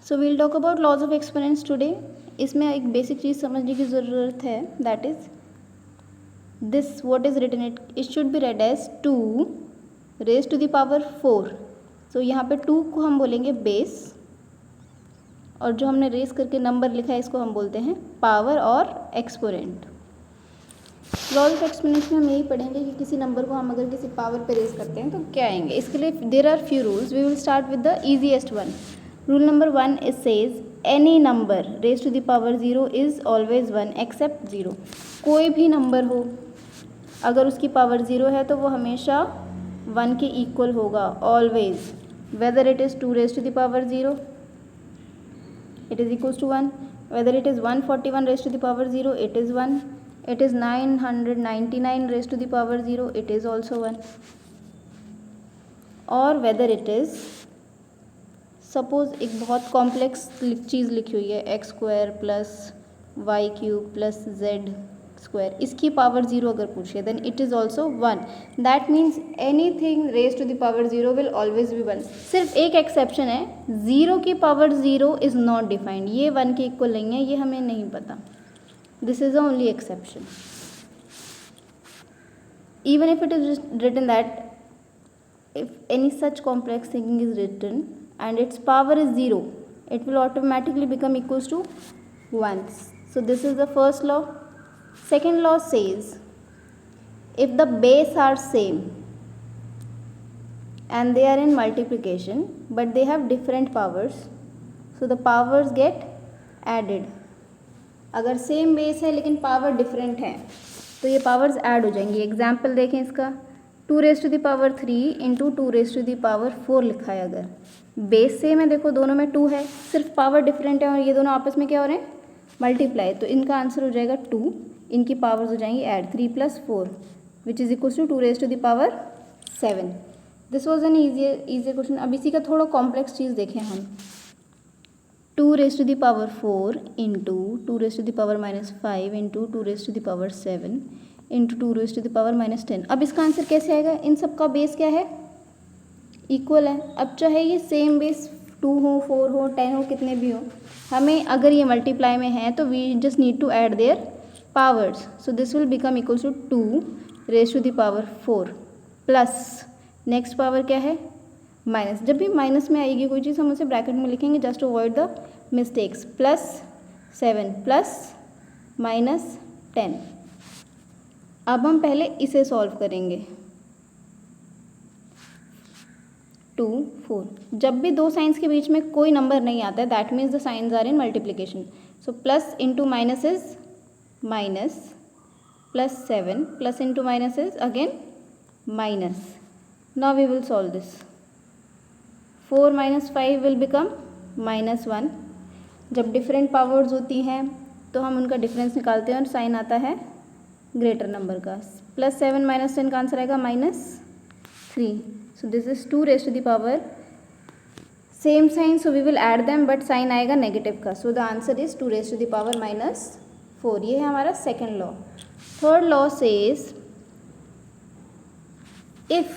So we'll talk about laws of exponents today. इसमें एक basic चीज़ समझने की ज़रूरत है, that is this what is written it should be read as 2 raise to the power 4। So यहाँ पे 2 को हम बोलेंगे बेस, और जो हमने रेज करके नंबर लिखा है इसको हम बोलते हैं पावर और एक्सपोनेंट। लॉज ऑफ एक्सपोनेंट्स में हम यही पढ़ेंगे कि किसी नंबर को हम अगर किसी पावर पे रेज करते हैं तो क्या आएंगे। इसके लिए there are few rules. We will start with the easiest one. Rule number 1 is says any number raise to the power 0 is always 1 except 0। कोई भी नंबर हो अगर उसकी पावर 0 है तो वो हमेशा 1 के इक्वल होगा, always. Whether it is 2 raise to the power 0 it is equals to 1, whether it is 141 raised to the power 0 it is 1, it is 999 raised to the power 0 it is also 1, और whether it is suppose एक बहुत complex चीज़ लिखी हुई है x square plus y cube plus z square, इसकी power 0 अगर पूछे then it is also 1। That means any thing raise to the power 0 will always be 1। सिर्फ एक एक्सेप्शन है, 0 की पावर 0 इज़ नॉट डिफाइंड। ये 1 के इक्वल नहीं है, ये हमें नहीं पता। This is the only exception. Even if it is written that if any such complex thing is written and its power is 0, it will automatically become equals to 1. So this is the first law. Second law says if the base are same and they are in multiplication but they have different powers, so the powers get added. अगर same base है लेकिन power different है तो ये powers add हो जाएंगी। Example देखें इसका, 2 raise to the power 3 into 2 raise to the power 4 लिखा है। अगर बेस सेम है, देखो दोनों में 2 है, सिर्फ पावर डिफरेंट है और ये दोनों आपस में क्या हो रहे हैं, मल्टीप्लाई। तो इनका आंसर हो जाएगा 2, इनकी पावर्स हो जाएंगी add, 3 + 4 which is equals to 2 raise to the power 7। This was an easy question. अब इसी का थोड़ा कॉम्प्लेक्स चीज़ देखें हम, 2 raise to the power 4 into 2 raise to the power -5 into 2 raise to the power 7 into 2 raise to the power -10। अब इसका answer कैसे आएगा, इन सब का बेस क्या है, इक्वल है। अब चाहे ये सेम बेस 2 हो, 4 हो, 10 हो, कितने भी हो, हमें अगर ये मल्टीप्लाई में है तो we just need to add their powers. So this will become equals to 2 raise to the power 4 plus next power क्या है, माइनस। जब भी माइनस में आएगी कोई चीज़ हम उसे ब्रैकेट में लिखेंगे just to avoid the mistakes, +7 plus -10। अब हम पहले इसे सॉल्व करेंगे। 2, 4, जब भी दो साइंस के बीच में कोई नंबर नहीं आता है that means the signs are in multiplication. So plus into minus is minus, +7 plus into minus is again minus. Now we will solve this. 4 - 5 will become -1। जब डिफरेंट पावर्स होती हैं तो हम उनका डिफरेंस निकालते हैं और साइन आता है ग्रेटर नंबर का। +7 - 10 का आंसर आएगा -3। So this is 2 raised to the power, same sign, so we will add them but sign आएगा नेगेटिव का। So the answer is 2 raised to the power -4। ये है हमारा second law. Third law says if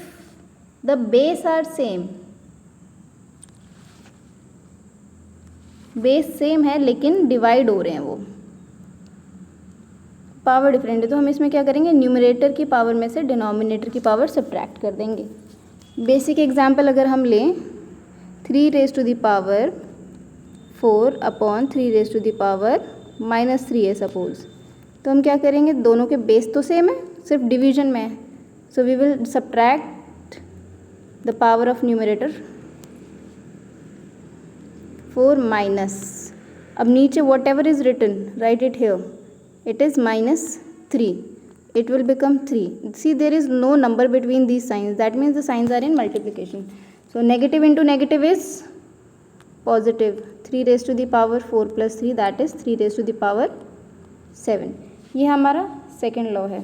the base are same, base same है लेकिन divide हो रहे हैं, वो पावर डिफरेंट है, तो हम इसमें क्या करेंगे, न्यूमरेटर की पावर में से डिनोमिनेटर की पावर सब्ट्रैक्ट कर देंगे। बेसिक एग्जाम्पल अगर हम लें, 3 raise to the power 4 upon 3 raise to the power -3 है सपोज, तो हम क्या करेंगे, दोनों के बेस तो सेम है, सिर्फ डिवीजन में है। So we will subtract the power of numerator 4 minus, अब नीचे whatever is written write it here, it is -3, it will become 3. See, there is no number between these signs, that means the signs are in multiplication. So negative into negative is positive, 3 raised to the power 4 + 3 that is 3 raised to the power 7। ये हमारा second law है।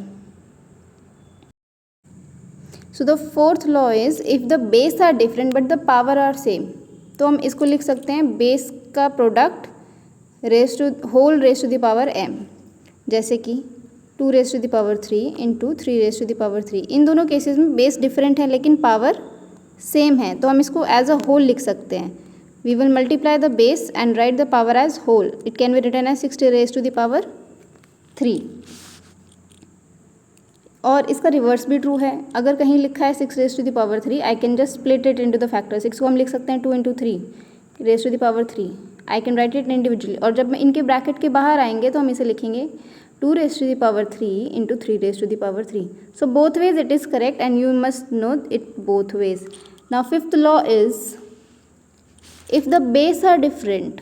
So the fourth law is if the base are different but the power are same, तो हम इसको लिख सकते हैं base का product whole raise to the power m, जैसे कि 2 raise to the power 3 into 3 raise to the power 3। इन दोनों केसेस में बेस डिफरेंट है लेकिन पावर सेम है, तो हम इसको एज अ होल लिख सकते हैं We will multiply the base and write the power as whole. It can be written as 60 raised to the power 3. और इसका रिवर्स भी ट्रू है. अगर कहीं लिखा है 6 raise to the power 3, I can just split it into the factor. 6 को हम लिख सकते हैं 2 into 3 raise to the power 3. I can write it individually. और जब इनके ब्रैकेट के बाहर आएंगे तो हम इसे लिखेंगे 2 raise to the power 3 into 3 raise to the power 3. So both ways it is correct and you must know it both ways. Now fifth law is if the base are different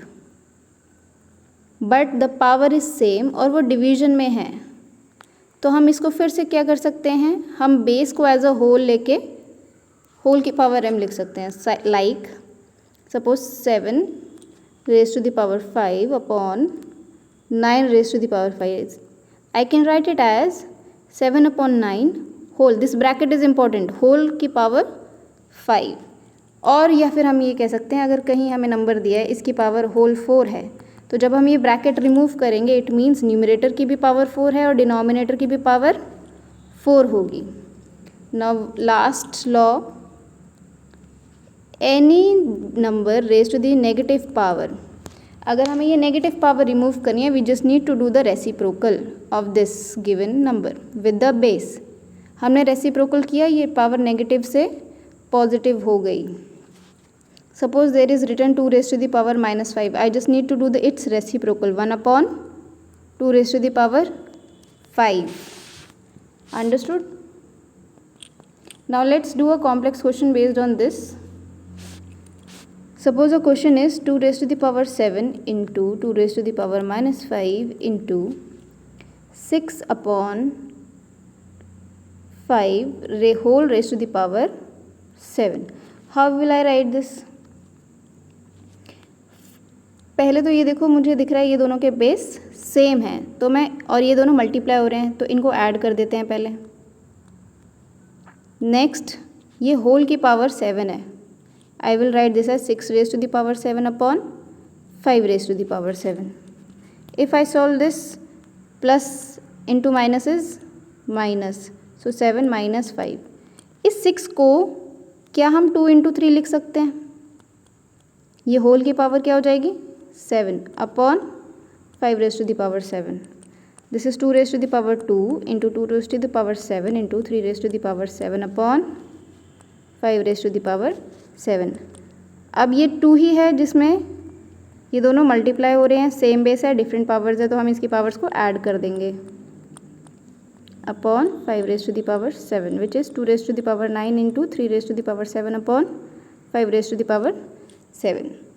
but the power is same और वो division में है, तो हम इसको फिर से क्या कर सकते हैं, हम बेस को एज अ होल लेके होल की पावर m लिख सकते हैं. Like suppose 7 raise to the power 5 upon 9 raise to the power 5. I can write it as 7 upon 9 whole. This bracket is important. Whole की पावर 5. और या फिर हम ये कह सकते हैं, अगर कहीं हमें नंबर दिया है इसकी पावर होल 4 है, तो जब हम ये ब्रैकेट रिमूव करेंगे इट मीन्स न्यूमरेटर की भी पावर 4 है और डिनोमिनेटर की भी पावर 4 होगी. Now last law, any number raise to the negative power. अगर हमें ये नेगेटिव पावर रिमूव करनी है, we just need to do the reciprocal of this given number with the base. हमने रेसिप्रोकल किया, ये पावर नेगेटिव से पॉजिटिव हो गई. Suppose there is written 2 raised to the power minus 5. I just need to do its reciprocal 1 upon 2 raised to the power 5. Understood? Now let's do a complex question based on this. Suppose a question is 2 raised to the power 7 into 2 raised to the power minus 5 into 6 upon 5 whole raised to the power 7. How will I write this? पहले तो ये देखो, मुझे दिख रहा है ये दोनों के बेस सेम हैं, तो मैं, और ये दोनों मल्टीप्लाई हो रहे हैं, तो इनको ऐड कर देते हैं पहले. नेक्स्ट ये होल की पावर 7 है. I will write this as 6 raise to the power 7 upon 5 raise to the power 7. If I solve this, plus into minus is minus, so 7 minus 5. इस 6 को क्या हम 2 इंटू 3 लिख सकते हैं? ये होल की पावर क्या हो जाएगी 7 upon 5 raise to the power 7. This is 2 raise to the power 2 into 2 raise to the power 7 into 3 raise to the power 7 upon 5 raise to the power 7. अब ये 2 ही है जिसमें ये दोनों मल्टीप्लाई हो रहे हैं, सेम बेस है, डिफरेंट पावर्स है, तो हम इसकी पावर्स को ऐड कर देंगे upon 5 raise to the power 7 which is 2 raise to the power 9 into 3 raise to the power 7 upon 5 raise to the power 7.